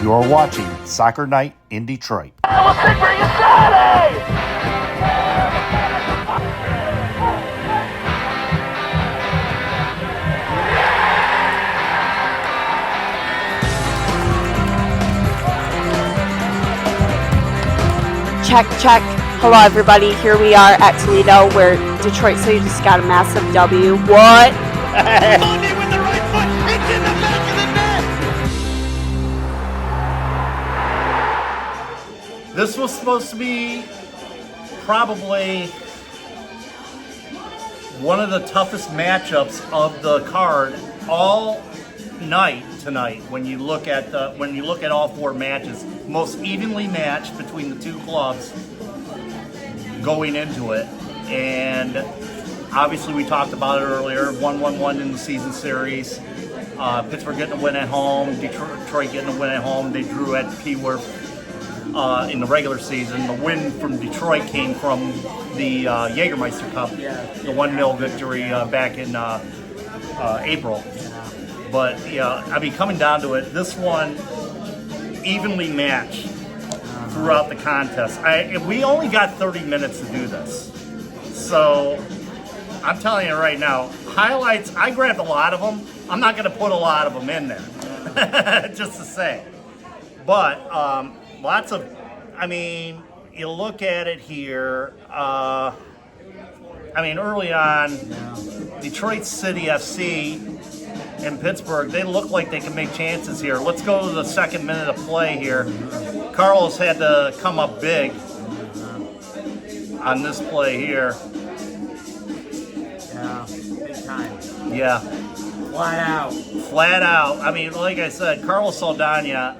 You're watching Soccer Night in Detroit. Check, check. Hello, everybody. Here we are at Toledo, where Detroit City just got a massive W. What? Monday with the right foot. It's in the back of the net. This was supposed to be probably one of the toughest matchups of the card all night tonight. When you look at all four matches, most evenly matched between the two clubs going into it, and obviously we talked about it earlier. 1-1-1 in the season series. Pittsburgh getting a win at home. Detroit getting a win at home. They drew at Keyworth in the regular season. The win from Detroit came from the Jägermeister Cup, the 1-0 victory back in April. But I mean, coming down to it, this one evenly matched throughout the contest. We only got 30 minutes to do this, so I'm telling you right now, highlights. I grabbed a lot of them. I'm not going to put a lot of them in there, just to say. But lots of. I mean, you look at it here. I mean, early on, Detroit City FC in Pittsburgh, they look like they can make chances here. Let's go to the second minute of play here. Carlos had to come up big on this play here. Yeah, big time. Yeah. Flat out. I mean, like I said, Carlos Saldana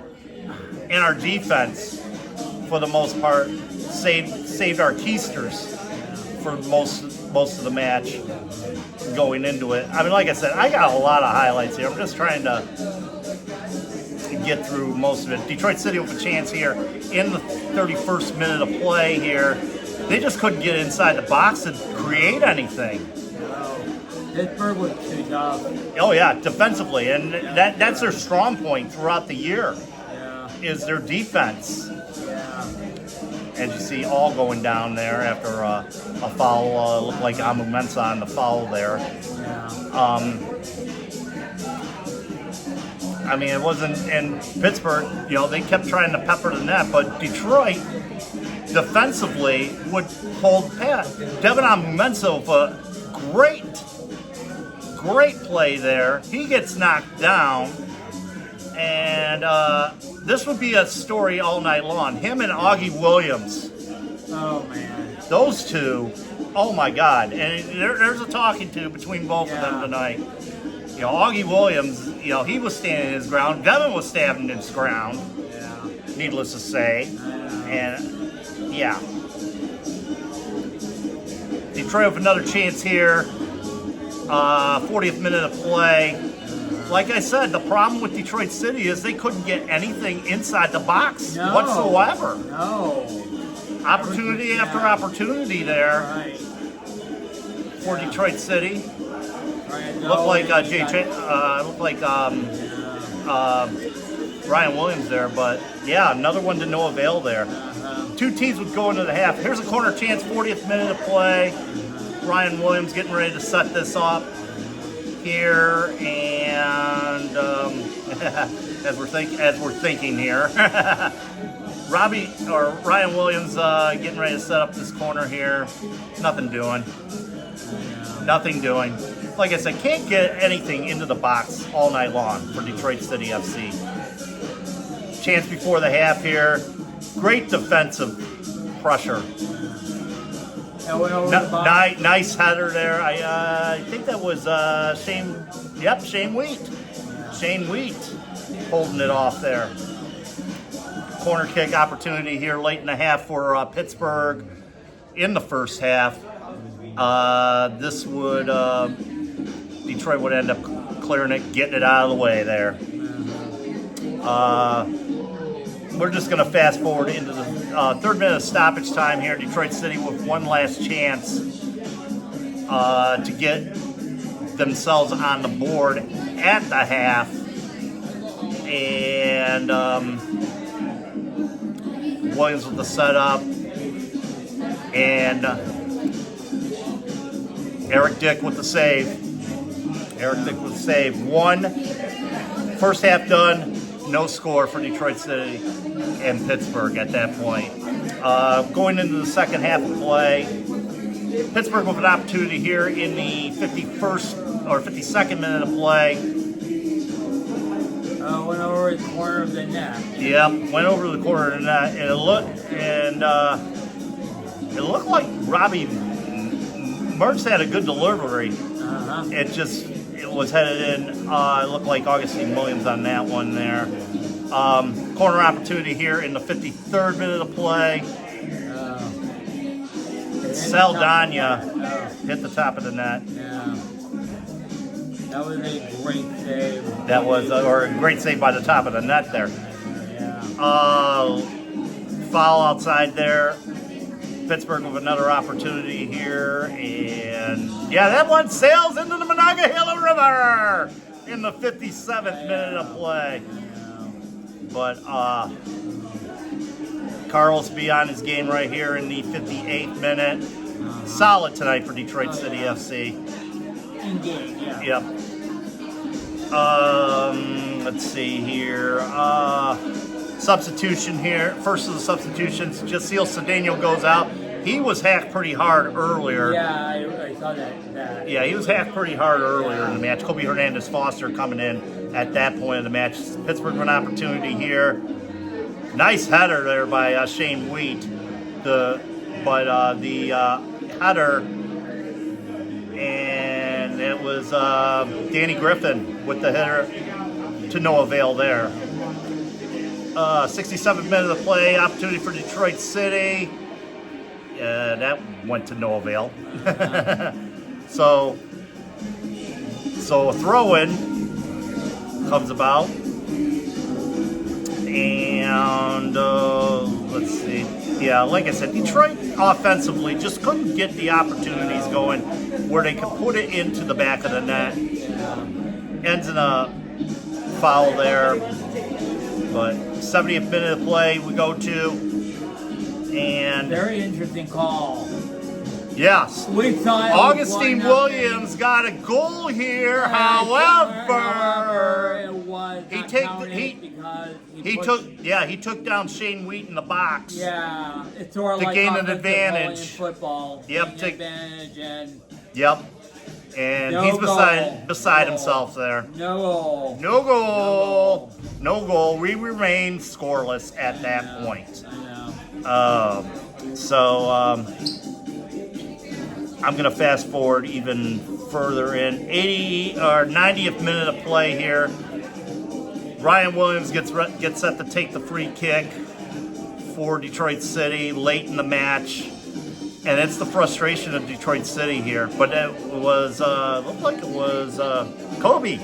and our defense, for the most part, saved our keisters for most of the match going into it. I mean, like I said, I got a lot of highlights here. I'm just trying to get through most of it. Detroit City with a chance here in the 31st minute of play here. They just couldn't get inside the box and create anything. Pittsburgh was too tough. Oh yeah, defensively, and that's their strong point throughout the year, is their defense. As you see, all going down there after a foul, looked like Amu Mensah on the foul there. I mean, it wasn't in Pittsburgh, they kept trying to pepper the net, but Detroit defensively would hold pat. Devin Amu Mensah with a great play there. He gets knocked down, and this would be a story all night long. Him and Augie Williams. Oh, man. Those two, oh my God. And there's a talking to between both of them tonight. Augie Williams, he was standing his ground. Devin was standing his ground, needless to say. And, Detroit with another chance here. 40th minute of play. Like I said, the problem with Detroit City is they couldn't get anything inside the box whatsoever. No. Opportunity after opportunity there for Detroit City. Looked like Ryan Williams there, but another one to no avail there. Two teams would go into the half. Here's a corner chance, 40th minute of play. Ryan Williams getting ready to set this up here, and as we're thinking here, Ryan Williams getting ready to set up this corner here. Nothing doing. Like I said, can't get anything into the box all night long for Detroit City FC. Chance before the half here. Great defensive pressure. Nice header there. I think that was Shane. Yep, Shane Wheat. Shane Wheat holding it off there. Corner kick opportunity here late in the half for Pittsburgh in the first half. This would Detroit would end up clearing it, getting it out of the way there. We're just going to fast forward into the third minute of stoppage time here. Detroit City with one last chance to get themselves on the board at the half. And Williams with the setup. And Eric Dick with the save. First half done, no score for Detroit City and Pittsburgh at that point. Going into the second half of play, Pittsburgh with an opportunity here in the 51st or 52nd minute of play. Went over the corner of the net. Yep, went over the corner of the net, and it looked like Robbie Mertz had a good delivery. It was headed in. It looked like Augustine Williams on that one there. Corner opportunity here in the 53rd minute of play. Saldana hit the top of the net. Yeah. That was a great save. That was a great save by the top of the net there. Yeah. Foul outside there. Pittsburgh with another opportunity here, and that one sails into the Monongahela River in the 57th minute of play. But Carl's beyond his game right here in the 58th minute. Solid tonight for Detroit City FC. Indeed, yeah. Yep. Let's see here. Substitution here. First of the substitutions, Jaceel Cedeno goes out. He was hacked pretty hard earlier. Yeah, I saw that. Yeah, he was hacked pretty hard earlier in the match. Kobe Hernandez Foster coming in at that point of the match. Pittsburgh with an opportunity here. Nice header there by Shane Wheat. The header, and it was Danny Griffin with the header to no avail there. 67th minute of the play, opportunity for Detroit City. That went to no avail. So a throw-in comes about. And let's see. Yeah, like I said, Detroit offensively just couldn't get the opportunities going where they could put it into the back of the net. Ends in a foul there. But 70th minute of play we go to. And very interesting call. Yes. We thought Augustine Williams got a goal here. However, it was he took down Shane Wheat in the box. Yeah, it's sort of to like gain an advantage. Football. Yep. Advantage and yep. And no he's beside goal. himself there. No goal. We remain scoreless at that point. I know. I'm going to fast forward even further in 90th minute of play here. Ryan Williams gets set to take the free kick for Detroit City late in the match. And it's the frustration of Detroit City here. But it was, looked like it was Kobe.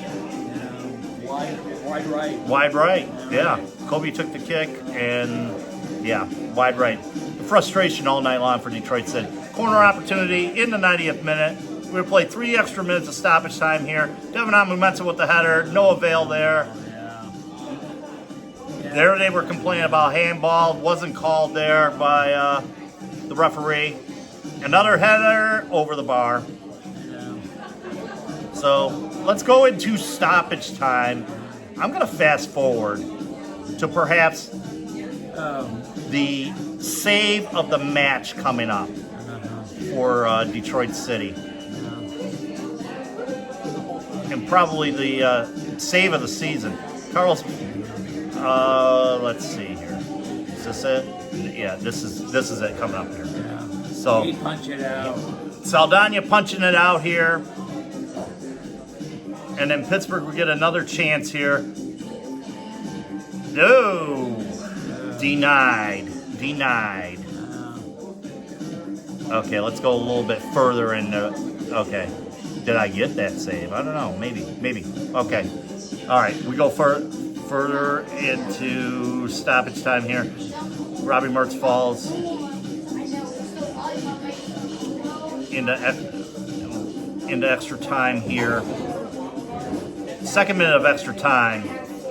Wide right. Wide right, yeah. Kobe took the kick, and wide right. The frustration all night long for Detroit City. Corner opportunity in the 90th minute. We're going to play 3 extra minutes of stoppage time here. Devin Amumensa with the header, no avail there. There they were complaining about handball, wasn't called there by the referee. Another header over the bar. So let's go into stoppage time. I'm going to fast forward to perhaps the save of the match coming up for Detroit City. And probably the save of the season. Carlos, let's see here. Is this it? Yeah, this is it coming up here. So he punched it out. Saldana punching it out here. And then Pittsburgh will get another chance here. No. Denied. Okay, let's go a little bit further into. Okay. Did I get that save? I don't know. Maybe. Okay. All right. We go further into stoppage time here. Robbie Mertz falls into extra time here. Second minute of extra time.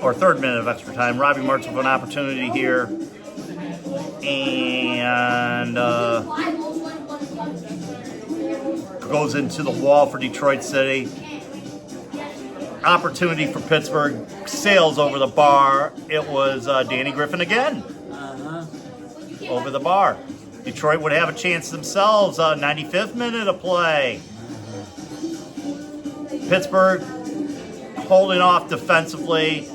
or third minute of extra time. Robbie Mertz with an opportunity here. And goes into the wall for Detroit City. Opportunity for Pittsburgh, sails over the bar. It was Danny Griffin again. Over the bar. Detroit would have a chance themselves. 95th minute of play. Pittsburgh holding off defensively.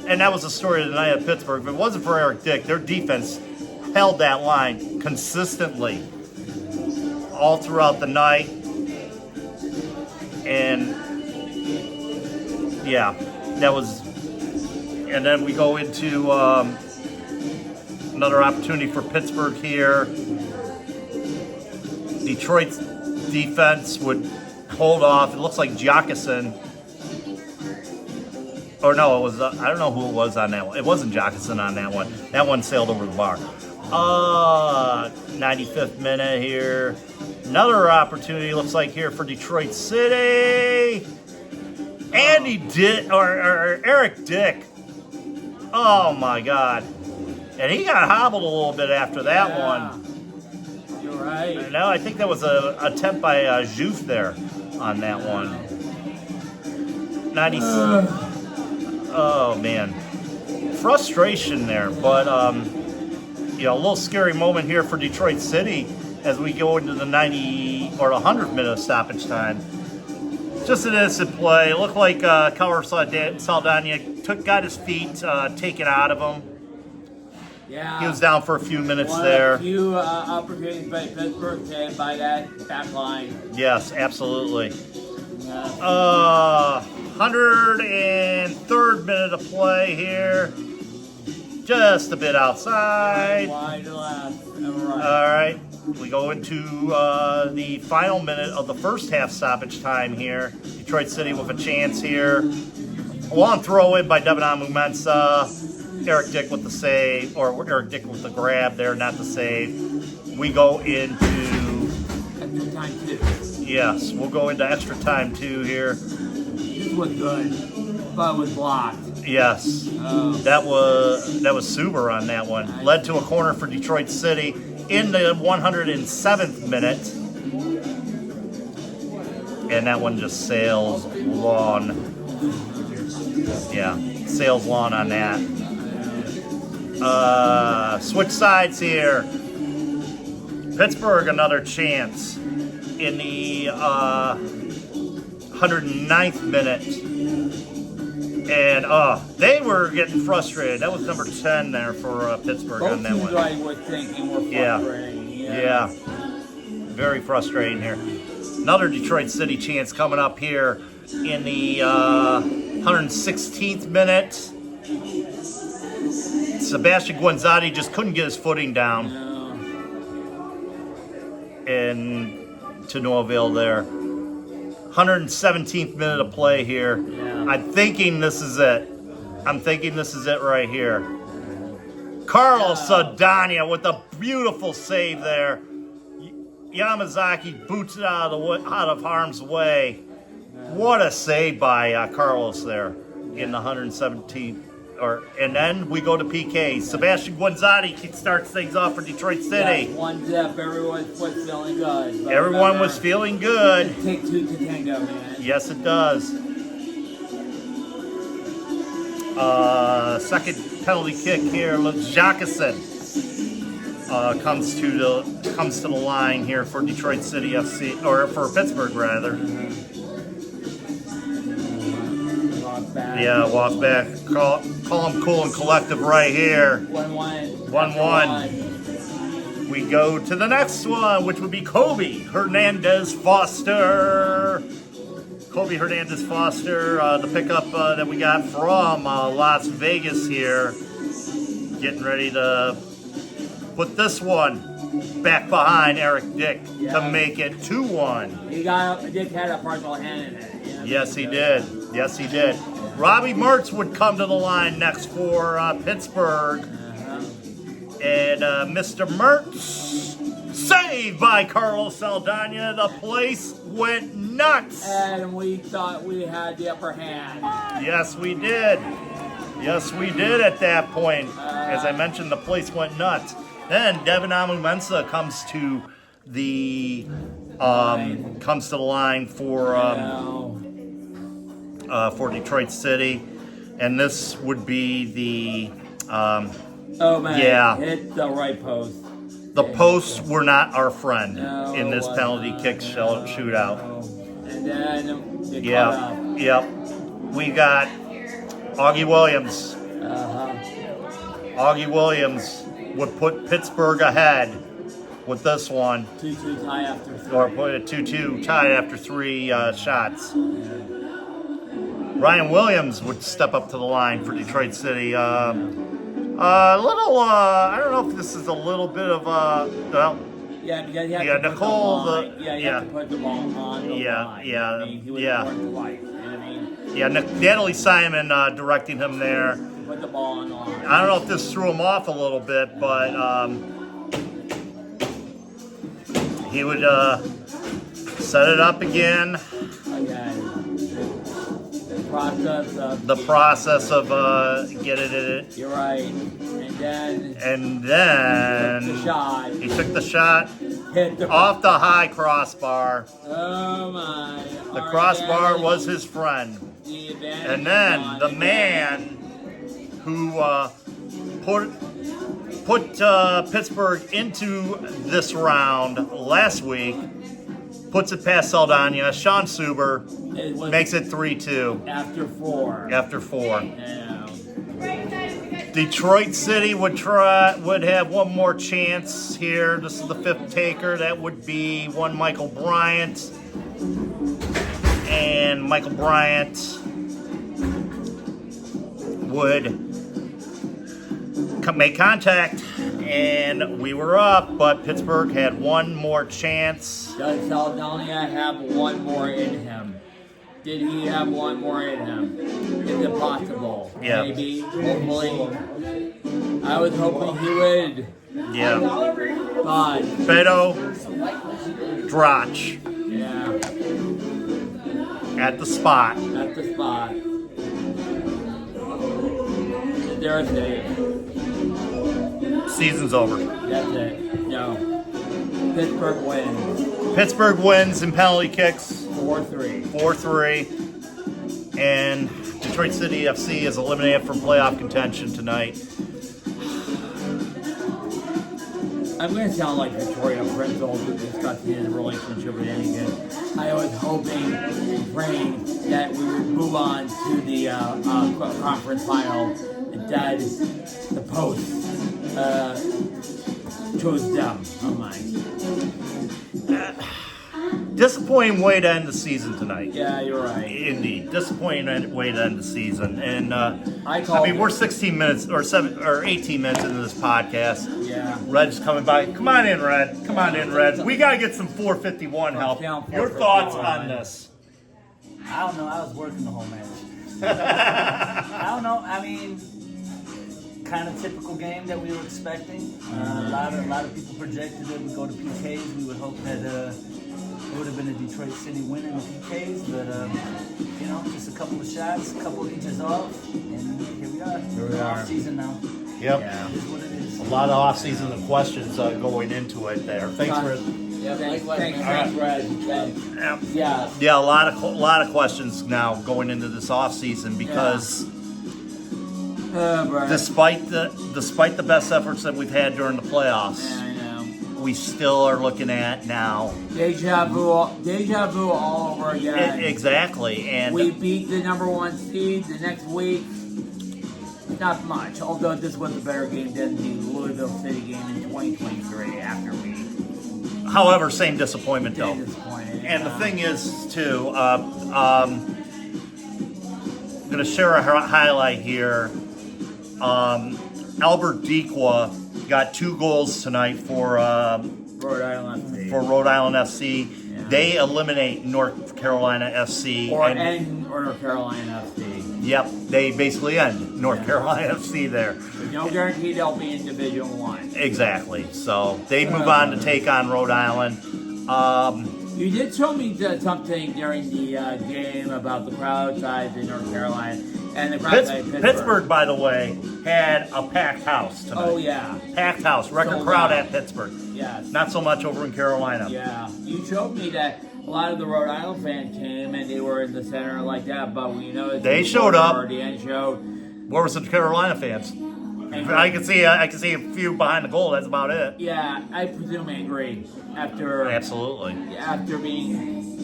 And that was the story of the night at Pittsburgh. If it wasn't for Eric Dick, their defense held that line consistently all throughout the night. And yeah, that was, and then we go into another opportunity for Pittsburgh here. Detroit's defense would hold off. It looks like Jockeson, or no, it was, I don't know who it was on that one. It wasn't Jockeson on that one. That one sailed over the bar. 95th minute here. Another opportunity looks like here for Detroit City. Andy Dick, or Eric Dick. Oh my God. And he got hobbled a little bit after that one. You're right. No, I think that was an attempt by Jouf there on that one. 90. Oh man. Frustration there, but you know, a little scary moment here for Detroit City as we go into the 90 or 100 minute of stoppage time. Just an innocent play. It looked like Carlos Saldana got his feet taken out of him. Yeah. He was down for a few minutes One there. of the few opportunities by Pittsburgh to by that back line. Yes, absolutely. Yeah. 103rd minute of play here. Just a bit outside. Wide left. All right. We go into the final minute of the first half stoppage time here. Detroit City with a chance here. A long throw in by Devin Amu-Mensah. Eric Dick with the save, or Eric Dick with the grab there, not the save. We go into Extra time two. yes, we'll go into extra time 2 here. This was good, but it was blocked. Yes, Oh. that was Suber on that one. Led to a corner for Detroit City in the 107th minute, and that one just sails lawn. Yeah, sails lawn on that. Switch sides here. Pittsburgh another chance in the 109th minute. And they were getting frustrated. That was number 10 there for Pittsburgh Both on that teams, one. I would think, were frustrating. Yeah. Very frustrating here. Another Detroit City chance coming up here in the 116th minute. Sebastian Guanzatti just couldn't get his footing down. No. And to no avail there. 117th minute of play here. Yeah. I'm thinking this is it. I'm thinking this is it right here. Carlos Saldana with a beautiful save there. Yamazaki boots it out of harm's way. What a save by Carlos there in the 117th. And then we go to PK. Sebastian Guanzatti starts things off for Detroit City. Yeah, 1-0. Everyone was feeling good. But Everyone was feeling good. Take two to tango, man. Yes, it does. Second penalty kick here. Jockeson comes to the line here for Detroit City FC, or for Pittsburgh rather. Walk back. Yeah, walk back. Call them cool and collective right here. 1-1. 1-1. We go to the next one, which would be Kobe Hernandez Foster. Kobe Hernandez Foster, the pickup that we got from Las Vegas here. Getting ready to put this one back behind Eric Dick to make it 2-1. Dick had a partial hand in it. You know? Yes, he did. Yes, he did. Robbie Mertz would come to the line next for Pittsburgh. And Mr. Mertz, saved by Carlos Saldana. The place went nuts. And we thought we had the upper hand. Yes, we did. Yes, we did at that point. As I mentioned, the place went nuts. Then Devin Amumensa comes to the line for Detroit City, and this would be the hit the right post. The posts were not our friend in this penalty kick shootout. And then it caught up. Yep. We got Augie Williams. Augie Williams would put Pittsburgh ahead with this one. 2-2 tie after 3. Or put a 2-2 tied after 3 shots. Ryan Williams would step up to the line for Detroit City. I don't know if this is a little bit of Yeah, because you have to Nicole, put you have to put the ball on the line. He was born twice. You know what I mean? Yeah, Natalie Simon directing him there. Put the ball on the line. I don't know if this threw him off a little bit, but he would set it up again. The process of getting it. You're right. And then he took the shot off the high crossbar. Oh my! The crossbar was his friend. And then the man who put Pittsburgh into this round last week puts it past Saldana. Sean Suber makes it 3-2 after 4. Yeah. Detroit City would have one more chance here. This is the 5th taker. That would be one Michael Bryant. And Michael Bryant would make contact, and we were up, but Pittsburgh had one more chance. Does Saldana have one more in him? Did he have one more in him? Is it possible? Yeah. Maybe. Hopefully. I was hoping he would. Yeah. But. Beto Drach. Yeah. At the spot. Is there a save? Season's over. That's it. No. Pittsburgh wins. Pittsburgh wins in penalty kicks. 4-3. And Detroit City FC is eliminated from playoff contention tonight. I'm going to sound like Victoria Frenzel discussing his relationship with Anakin. I was hoping and praying that we would move on to the conference final. Instead, the post chose them. Oh my. Disappointing way to end the season tonight. Yeah, you're right. Indeed, disappointing way to end the season. And we're 16 minutes or 18 minutes into this podcast. Yeah. Red's coming by. Come on in, Red. We got to get some 451 help. Your thoughts on this? I don't know. I was working the whole match. I don't know. I mean, kind of typical game that we were expecting. A lot of people projected that we go to PKs. We would hope that it would have been a Detroit City win in the PKs, but just a couple of shots, a couple of inches off, and here we are. We're off season now. Yep. Yeah. It is what it is. A lot of off-season questions going into it there. Thanks, Red. Yeah, thanks, Red. Yeah. Yeah, a lot of questions now going into this off-season because despite the best efforts that we've had during the playoffs. Yeah, I know. We still are looking at now. Deja vu all over again. Exactly. And we beat the number 1 seed the next week. Not much, although this was a better game than the Louisville City game in 2023 after we. However, same disappointment though. And the thing is, too, I'm going to share a highlight here. Albert Dequa got 2 goals tonight for Rhode Island FC. Yeah. They eliminate North Carolina FC. Or North Carolina FC. Yep, they basically end North Carolina FC there. There's no guarantee they'll be in Division 1. Exactly. So they move on to take on Rhode Island. You did show me something during the game about the crowd size in North Carolina and the crowd size in Pittsburgh, by the way, had a packed house tonight. Oh, yeah. Packed house. Record Sold crowd out. at Pittsburgh. Yes. Not so much over in Carolina. Yeah. You showed me that a lot of the Rhode Island fans came and they were in the center like that, but we know They showed up. The end showed. Where was the Carolina fans? I can see a few behind the goal. That's about it. Yeah, I presume angry after being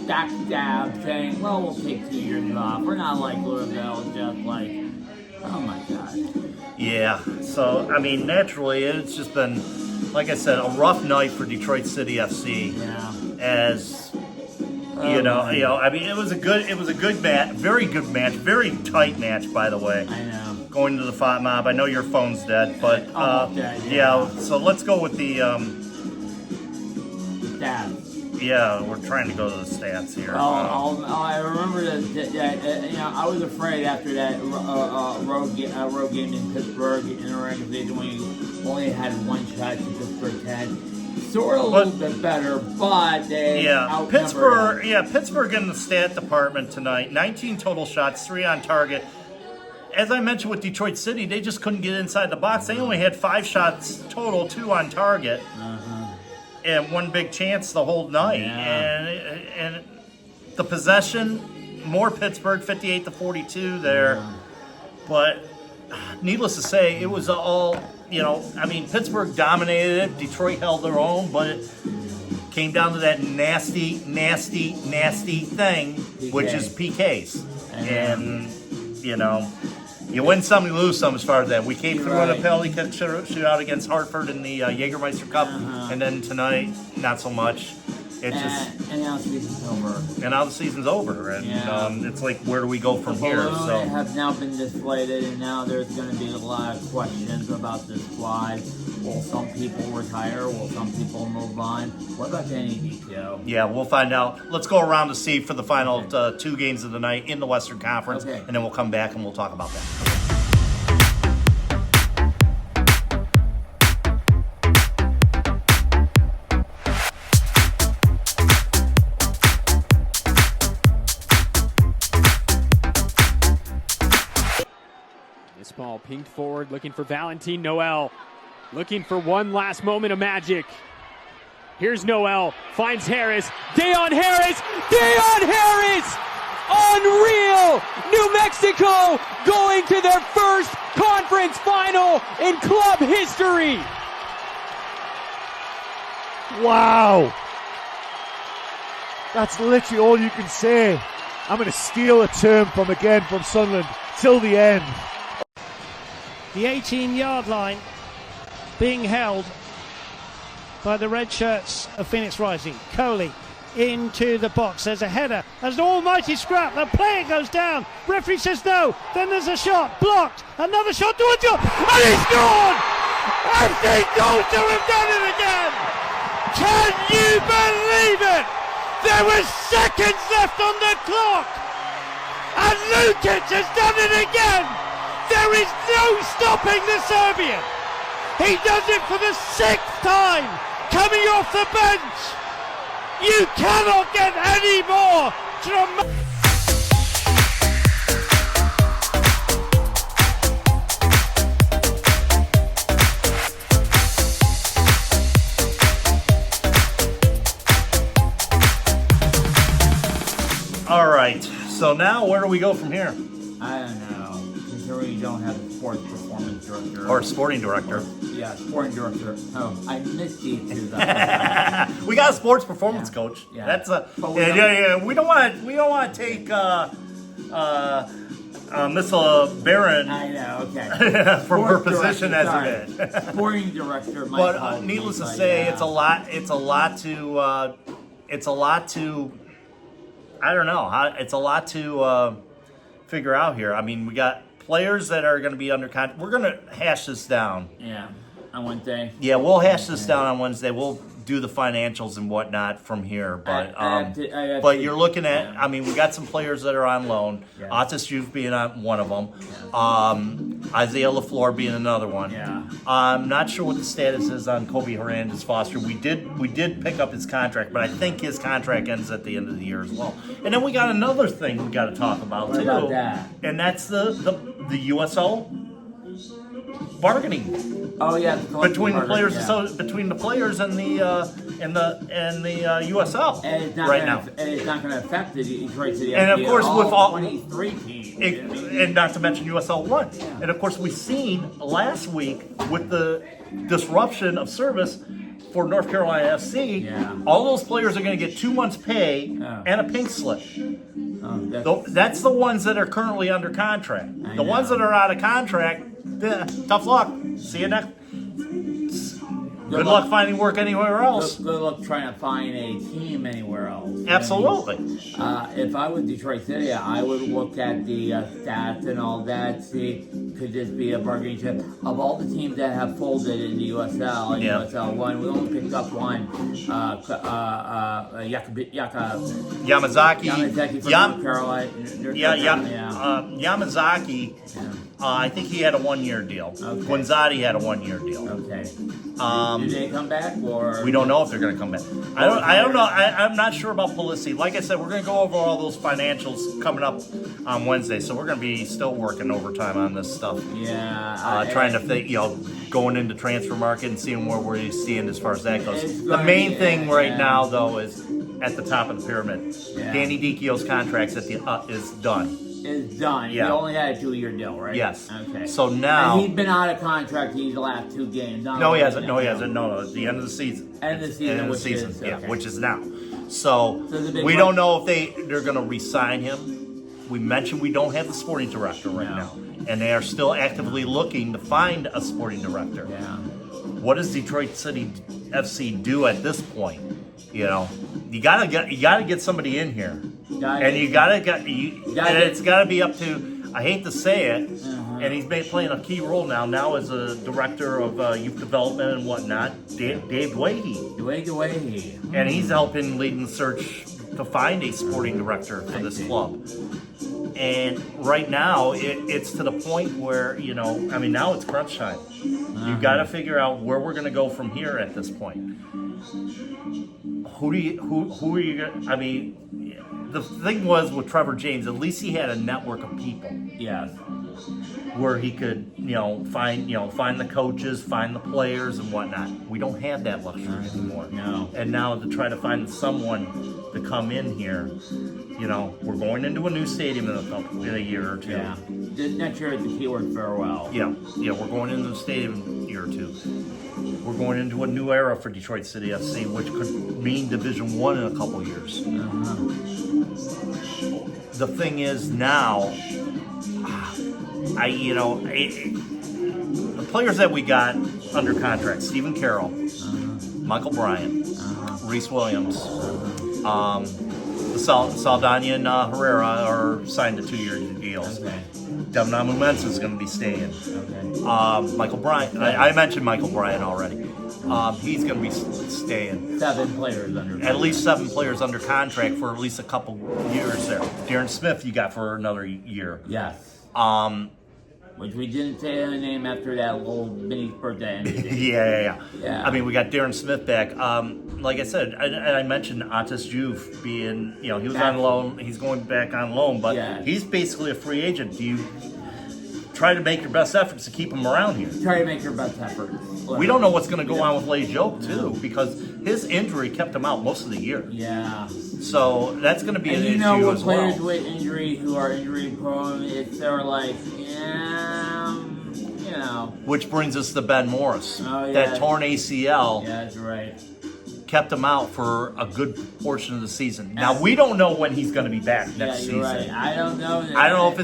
backstabbed, saying, "Well, we'll take 2 years off. We're not like Louisville, just like, oh my god." Yeah. So I mean, naturally, it's just been, like I said, a rough night for Detroit City FC. Yeah. As you know, I mean, it was a good match, very good match, very tight match, by the way. I know. Going to the Fat Mob. I know your phone's dead, but dead, yeah. So let's go with the Stats. Yeah, we're trying to go to the stats here. I remember that I was afraid after that road game in Pittsburgh in the regular season when we only had one shot to Pittsburgh 10. Sort of a little bit better, but they outnumbered us. Pittsburgh in the stat department tonight. 19 total shots, 3 on target. As I mentioned with Detroit City, they just couldn't get inside the box. They only had 5 shots total, 2 on target, and 1 big chance the whole night. Yeah. And the possession, more Pittsburgh, 58-42 there. But needless to say, it was all, I mean, Pittsburgh dominated it. Detroit held their own, but it came down to that nasty thing, which is PKs. And, you win some, you lose some as far as that. We came through in a penalty kick shootout against Hartford in the Jägermeister Cup, and then tonight, not so much. And now the season's over. And now the season's over, and it's like, where do we go from here? So have now been deflated, and now there's going to be a lot of questions about this squad. Will some people retire? Will some people move on? What about the NED, Yeah, we'll find out. Let's go around to see for the final 2 games of the night in the Western Conference, and then we'll come back and we'll talk about that. This ball pinged forward, looking for Valentin Noel. Looking for one last moment of magic. Here's Noel, finds Harris. Deon Harris! Deon Harris! Unreal! New Mexico going to their first conference final in club history. Wow. That's literally all you can say. I'm going to steal a term from Sunderland. Till the end. The 18-yard line being held by the red shirts of Phoenix Rising. Coley into the box. There's a header. There's an almighty scrap. The player goes down. Referee says no. Then there's a shot. Blocked. Another shot towards you. And he scored! FC Dolce have done it again! Can you believe it? There were seconds left on the clock. And Lukic has done it again. There is no stopping the Serbian. He does it for the 6th time, coming off the bench. You cannot get any more dramatic. All right, so now where do we go from here? I don't know. Considering you don't have a sports performance director. Or sporting director. Sporting director. Oh, I missed you too. We got a sports performance coach. Yeah. That's We don't want to take Miss Barron. I know. Okay. from her position as a sporting director. But needless to say, it's a lot to. I don't know. It's a lot to figure out here. I mean, we got players that are going to be under contract. We're going to hash this down. Yeah, on Wednesday. Yeah, we'll hash this down on Wednesday. We'll do the financials and whatnot from here, but I you're looking at. I mean, we got some players that are on loan. Yeah. Otis Juve being one of them. Isaiah LaFleur being another one. Yeah. I'm not sure what the status is on Kobe Hernandez Foster. We did pick up his contract, but I think his contract ends at the end of the year as well. And then we got another thing we got to talk about What too, about that? and that's the USL bargaining. Oh yeah, Between the players, yeah. so between the players and the USL And it's not right gonna, now, and it's not going to affect the Detroit City. And of FC course, at with all- 23 teams, and not to mention USL 1. And of course, we've seen last week with the disruption of service for North Carolina FC. Yeah. All those players are going to get 2 months' pay Yeah. and a pink slip. that's, That's the ones that are currently under contract. I The ones know. that are out of contract, tough luck. See you next. Good luck finding work anywhere else. good luck trying to find a team anywhere else. Absolutely. If I was Detroit City, I would look at the stats and all that, see could this be a bargaining chip of all the teams that have folded in the USL and Yeah. USL 1. We only picked up one, Yamazaki. Yamazaki from Yam- North Carolina. Yamazaki. I think he had a 1-year deal. Okay. Guanzati had a 1-year deal. Okay. Do they come back or? We don't know if they're going to come back. I don't know. I'm not sure about Pelosi. Like I said, we're going to go over all those financials coming up on Wednesday. So we're going to be still working overtime on this stuff. Yeah. Trying to think, going into transfer market and seeing where we're seeing as far as that goes. It's The gonna main be- thing right yeah. now, though, is at the top of the pyramid. Yeah. Danny Dicchio's contract is done. Is done. Yeah. He only had a 2-year deal, right? Yes. Okay. So now, and he's been out of contract these last 2 games. no, he hasn't. No, he hasn't. No, at the end of the season. End of the season, End of the which season. is, Yeah, okay. which is now. So So the big we one- don't know if they're going to re-sign him. We mentioned we don't have the sporting director right No. now, and they are still actively looking to find a sporting director. Yeah. What does Detroit City FC do at this point? You gotta get somebody in here, and it's gotta be up to. I hate to say it, and he's playing a key role now as a director of youth development and whatnot. Dave Dwayne, and he's helping leading the search to find a sporting director for this club. And right now, it's to the point where now it's crunch time. You've got to figure out where we're going to go from here at this point. Who are you? I mean, the thing was with Trevor James, at least he had a network of people. Yes. Where he could, find the coaches, find the players and whatnot. We don't have that luxury anymore. No. And now to try to find someone to come in here, we're going into a new stadium in a year or two. Yeah. Next year is the keyword farewell. Yeah, we're going into the stadium in a year or two. We're going into a new era for Detroit City FC, which could mean Division 1 in a couple years. The thing is now, the players that we got under contract: Stephen Carroll, Michael Bryant, Reese Williams, the Saldana and Herrera are signed to 2-year deals. Okay. Devin Amumensa is going to be staying. Okay. Michael Bryant, I mentioned Michael Bryant already. He's going to be staying. 7 players under. At least 7 players under contract for at least a couple years there. Darren Smith, you got for another year. Yes. Which we didn't say the name after that little mini birthday ended. Yeah. Yeah. I mean, we got Darren Smith back. Like I said, I mentioned Otis Juve being, he was on loan. He's going back on loan, but he's basically a free agent. Do you try to make your best efforts to keep him around here? Try to make your best effort. We don't know what's going to go on with Lay Joke, too, because his injury kept him out most of the year. Yeah. So that's going to be an issue as well. With players with injury who are injury prone, they're like, Which brings us to Ben Morris. Oh, yeah. That torn ACL. Yeah, that's right. Kept him out for a good portion of the season. Now we don't know when he's going to be back next season. Right. I don't know. I don't know if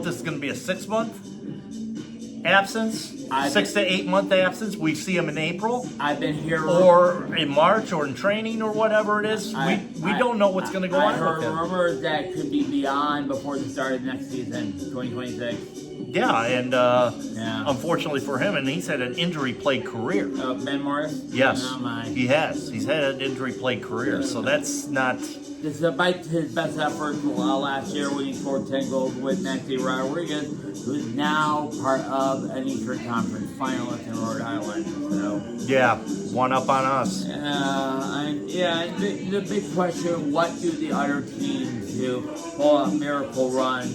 this is going to be a 6-month absence 6 to 8 month absence. We see him in April. I've been here. Or in March or in training or whatever it is. We don't know what's going to go on with him. I heard rumors that could be beyond before the start of next season, 2026. Yeah, and unfortunately for him, and he's had an injury-plagued career. Ben Morris? Yes, Oh my. he has. He's had an injury-plagued career, so that's not... Despite his best efforts last year when he scored 10 goals with Nancy Rodriguez, who is now part of an Eastern Conference finalist in Rhode Island. So yeah, one up on us. The big question: what do the other teams do? Pull a miracle run?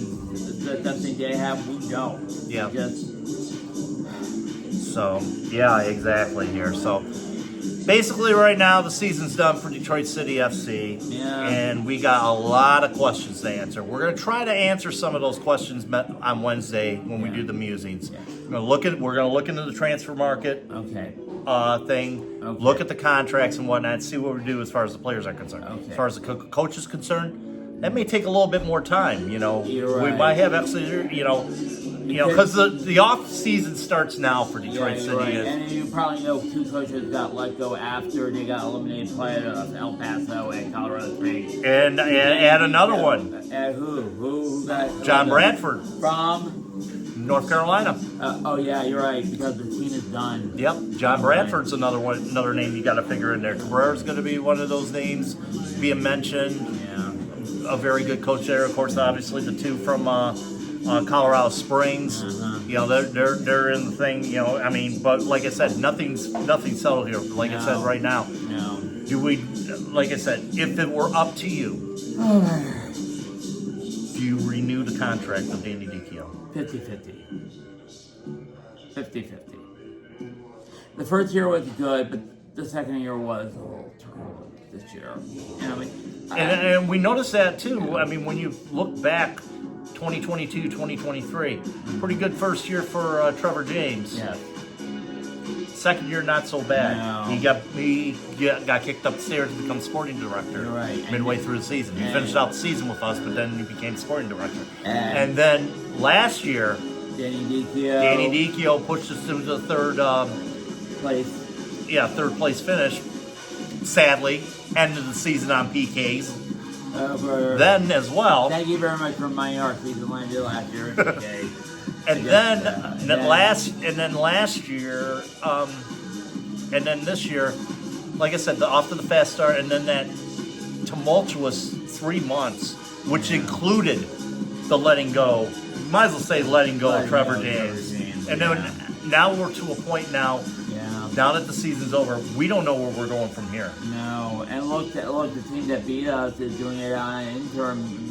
That they have, we don't. Yeah. So yeah, exactly here. So. Basically, right now, the season's done for Detroit City FC, and we got a lot of questions to answer. We're going to try to answer some of those questions on Wednesday when we do the musings. Yeah. We're going to look into the transfer market thing, look at the contracts and whatnot, see what we do as far as the players are concerned. As far as the coach is concerned, that may take a little bit more time. You know, we might have actually, because the off season starts now for Detroit City. Right. And you probably know 2 coaches got let go after they got eliminated by El Paso and Colorado Springs. And add another one. And who got John Bradford from North Carolina. Yeah, you're right, because the team is done. Yep, John Bradford's another name you got to figure in there. Cabrera's going to be one of those names being mentioned. Yeah, a very good coach there. Of course, obviously the 2 from Colorado Springs. They're in the thing. But like I said, nothing's settled here. Like I said, right now. No. Do we? Like I said, if it were up to you, do you renew the contract of Danny Dicchio? 50-50. 50-50. The first year was good, but the second year was a little terrible this year. And we noticed that too. I mean, when you look back 2022, 2023, pretty good first year for Trevor James. Yeah. Second year, not so bad. No. He got kicked upstairs to become sporting director. You're right. Midway through the season. He finished out the season with us, but then he became sporting director. And then last year, Danny Dicchio pushed us to the third place. Yeah, third place finish. Sadly, ended the season on PKs. Then as well. Thank you very much for my art season landed last year. Okay. And then last year, and then this year, like I said, off to the fast start, and then that tumultuous 3 months, which included the letting go. Might as well say letting go of Trevor James. And then now we're to a point now. Now that the season's over, we don't know where we're going from here. No, and look, the team that beat us is doing it on an interim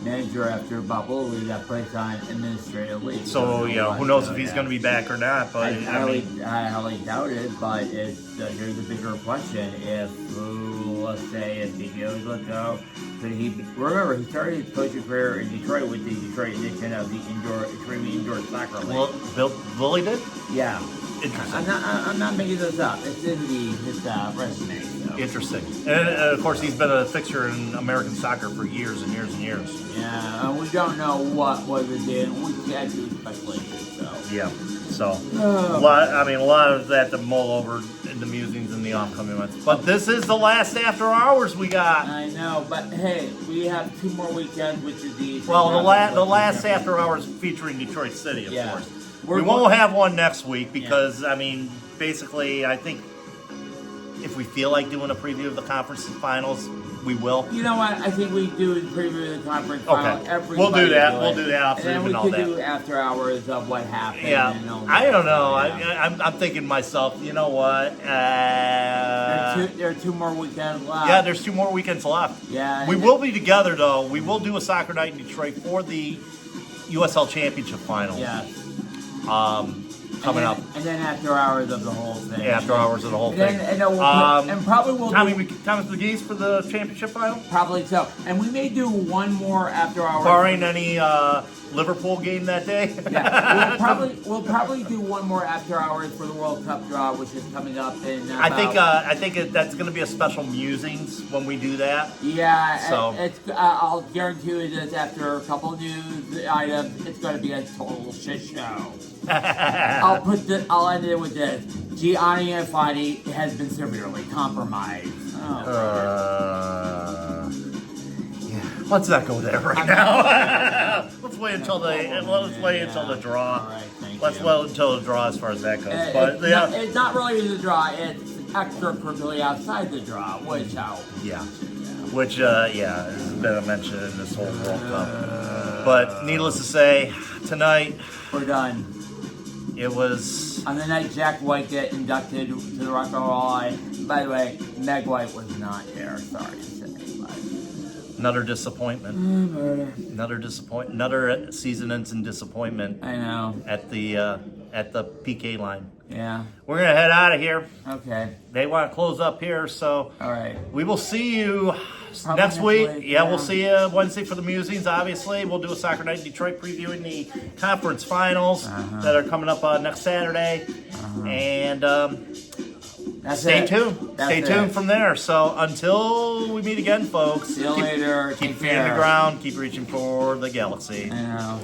manager after a bubble. We got placed on administrative leave. So who knows if he's going to be back or not? But I highly doubt it. But here's a bigger question: let's say if Dicchio is let go, could he? Remember, he started his coaching career in Detroit with the Detroit edition of the extremely indoor soccer league. Well, Willie did. Yeah. I'm not making this up. It's in his resume. So. Interesting. And of course, he's been a fixture in American soccer for years and years and years. Yeah, we don't know what it did. We can't do speculation. So. Yeah. So a lot of that to mull over in the musings in the upcoming months. But this is the last after hours we got. I know, but hey, we have 2 more weekends, which is the the last after hours featuring Detroit City, of course. We won't have one next week because, basically, I think if we feel like doing a preview of the conference finals, we will. You know what? I think we do a preview of the conference final. Okay. We'll do that. We'll do that after and then all we that. could do after hours of what happened. Yeah. And all I don't know. Yeah. I'm thinking to myself, you know what? There are 2 more weekends left. Yeah, there's 2 more weekends left. Yeah. We will be together, though. We will do a soccer night in Detroit for the USL Championship final. Yeah. Coming up. And then after hours of the whole thing. After hours of the whole thing. And probably we'll Thomas McGee's for the championship final? Probably so. And we may do one more after hours. Barring any Liverpool game that day. Yeah, we'll probably do one more after hours for the World Cup draw, which is coming up in. I think that's going to be a special musings when we do that. Yeah, So I'll guarantee you that after a couple news items, it's going to be a total shit show. I'll end it with this: Gianni Infantino has been severely compromised. Let's not go there right now. Let's wait until the draw. All right, Let's wait until the draw as far as that goes. It's not really the draw. It's extracurricularly outside the draw, which has been a mention in this whole World Cup. But needless to say, tonight we're done. It was on the night Jack White get inducted to the Rock and Roll Hall. By the way, Meg White was not there. Sorry to say. Another disappointment. Another season-ending disappointment. I know. At the PK line. Yeah. We're gonna head out of here. Okay. They want to close up here, so all right. We will see you next week. Yeah, we'll see you Wednesday for the musings. Obviously, we'll do a Soccer Night in Detroit previewing the conference finals that are coming up next Saturday, and. Stay tuned from there. So until we meet again, folks. See you later. Keep feet on the ground. Keep reaching for the galaxy. I know.